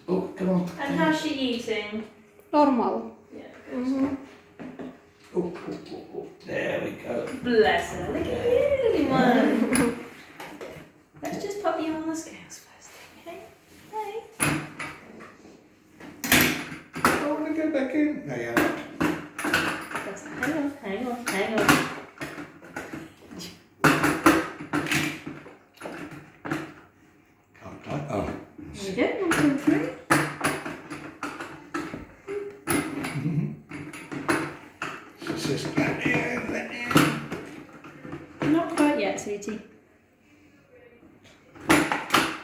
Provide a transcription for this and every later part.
Oh, come on. And how's she eating? Normal. Yeah. Oh, there we go. Bless her. Look at you, little one. Let's just pop you on the scales first, okay? Hey. I want to go back in. There you are. Hang on. Can't climb. Oh. There you go. 1, 2, 3. She says, let me in. Not quite yet, sweetie. At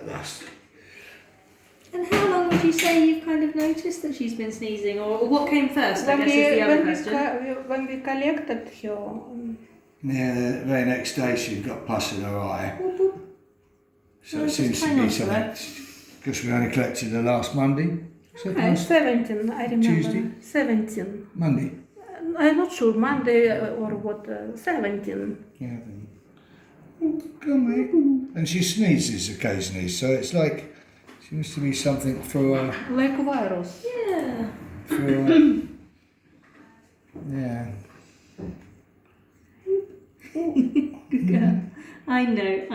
last. And how long would you say you've kind of noticed that she's been sneezing, or what came first, I guess, is the other question. When we collected her, Yeah, the very next day she got pus in her eye. Boop, boop. So Oh, it just seems to hang be on to something. that. Because we only collected her last Monday. So Okay. last 17, I remember. Tuesday? 17. Monday. I'm not sure, Monday or what, 17. Yeah, then. Oh, come on. And she sneezes occasionally, so it's like, seems to be something for her. Like a virus. Yeah. For her. Yeah. Good girl. I know.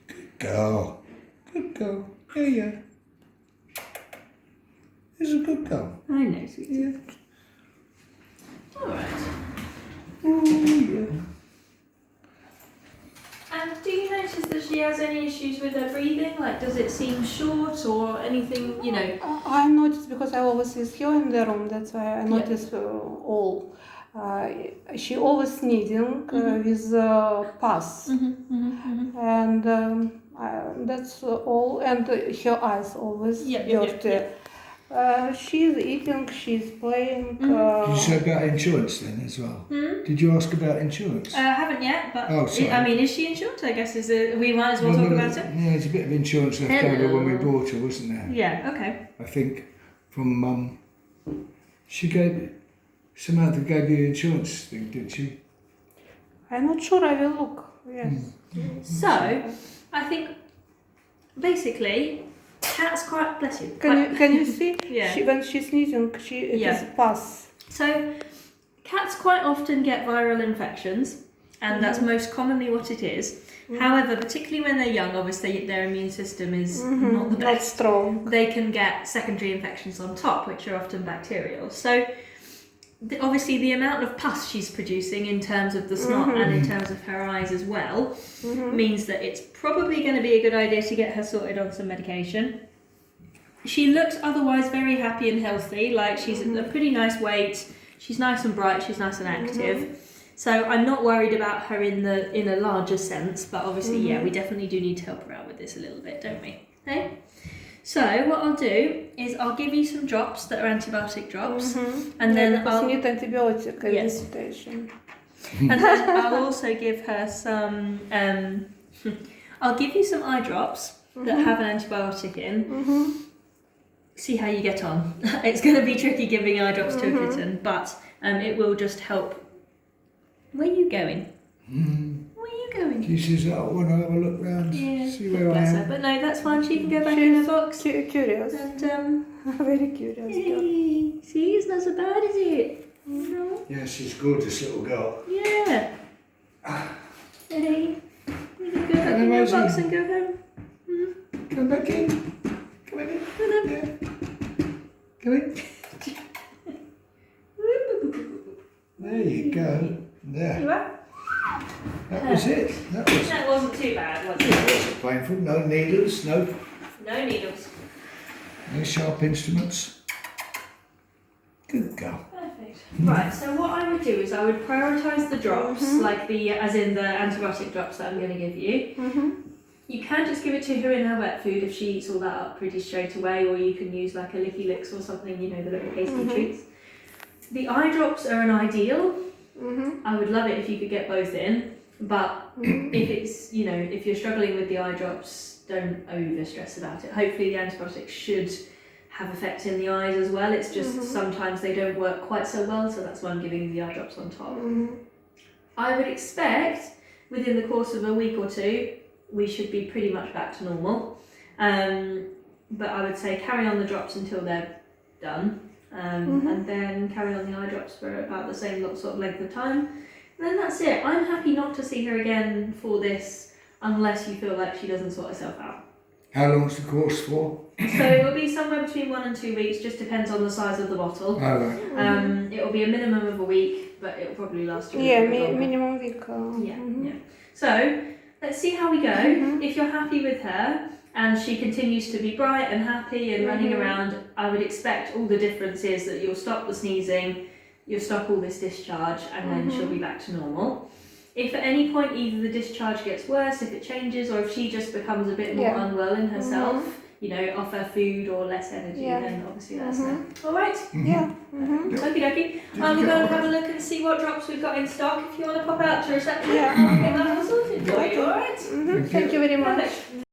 Good girl. Good girl. Yeah. It's a good girl. I know, sweetie. Yeah. Alright. Oh, yeah. And do you notice that she has any issues with her breathing? Like, does it seem short or anything, you know? I noticed because I always with her in the room, that's why I noticed all. She always sneezing with pus. And that's all. And her eyes always dirty. She's eating, she's playing. Did you say about insurance then as well? Did you ask about insurance? I haven't yet, but Oh, sorry. I mean, is she insured? I guess we might as well talk about it. Yeah, there's a bit of insurance left over when we bought her, wasn't there? Yeah, okay. I think from Mum. She gave, Samantha gave you the insurance thing, didn't she? I'm not sure, I will look. Yes. So, I think basically, cats quite, bless you. Can you see? Yeah. When she's sneezing, it is pus. So, cats quite often get viral infections, and that's most commonly what it is. However, particularly when they're young, obviously their immune system is not the best. Not strong. They can get secondary infections on top, which are often bacterial. So, obviously the amount of pus she's producing in terms of the snot and in terms of her eyes as well means that it's probably going to be a good idea to get her sorted on some medication. She looks otherwise very happy and healthy, like she's a pretty nice weight, she's nice and bright, she's nice and active. So I'm not worried about her in a larger sense, but obviously, yeah, we definitely do need to help her out with this a little bit, don't we? Okay? So what I'll do is I'll give you some drops that are antibiotic drops, and then I'll need antibiotic in this situation. And then I'll also give her some. I'll give you some eye drops that have an antibiotic in. See how you get on. It's going to be tricky giving eye drops to a kitten, but it will just help. Where are you going? Where are you going? She says, I want to have a look round, see where I Bless her. am. But no, that's fine. She can go back in her box. Curious. And very curious. hey, see, it's not so bad, is it? No. Yeah, she's a gorgeous little girl. Yeah. Hey, you can go back in your box and go home. Come back in. Come in. Yeah. Come in. There you go. There. You are? That was it. That wasn't too bad, was it? It wasn't painful. No needles. No needles. No sharp instruments. Good girl. Perfect. Right, so what I would do is I would prioritise the drops, like as in the antibiotic drops that I'm going to give you. You can just give it to her in her wet food if she eats all that up pretty straight away, or you can use like a Licky Licks or something, you know, the little pasty treats. The eye drops are an ideal. I would love it if you could get both in, but if it's, you know, if you're struggling with the eye drops, don't over stress about it. Hopefully the antibiotics should have effect in the eyes as well. It's just sometimes they don't work quite so well, so that's why I'm giving you the eye drops on top. I would expect within the course of a week or two we should be pretty much back to normal. But I would say carry on the drops until they're done, and then carry on the eye drops for about the same sort of length of time. And then that's it. I'm happy not to see her again for this unless you feel like she doesn't sort herself out. How long's the course for? So it will be somewhere between 1 and 2 weeks, just depends on the size of the bottle. Oh, right. It will be a minimum of a week, but it will probably last you a Yeah, little bit longer. minimum week. Yeah. So let's see how we go. If you're happy with her and she continues to be bright and happy and running around, I would expect all the difference is that you'll stop the sneezing, you'll stop all this discharge, and then she'll be back to normal. If at any point either the discharge gets worse, if it changes, or if she just becomes a bit more unwell in herself, you know, off her food or less energy, then obviously let us know. All right? Yeah. Okie dokie. I'm going to have a look and see what drops we've got in stock. If you want to pop out to reception, Yeah. I'll get that all sorted for you, all right? Thank you very much. Perfect.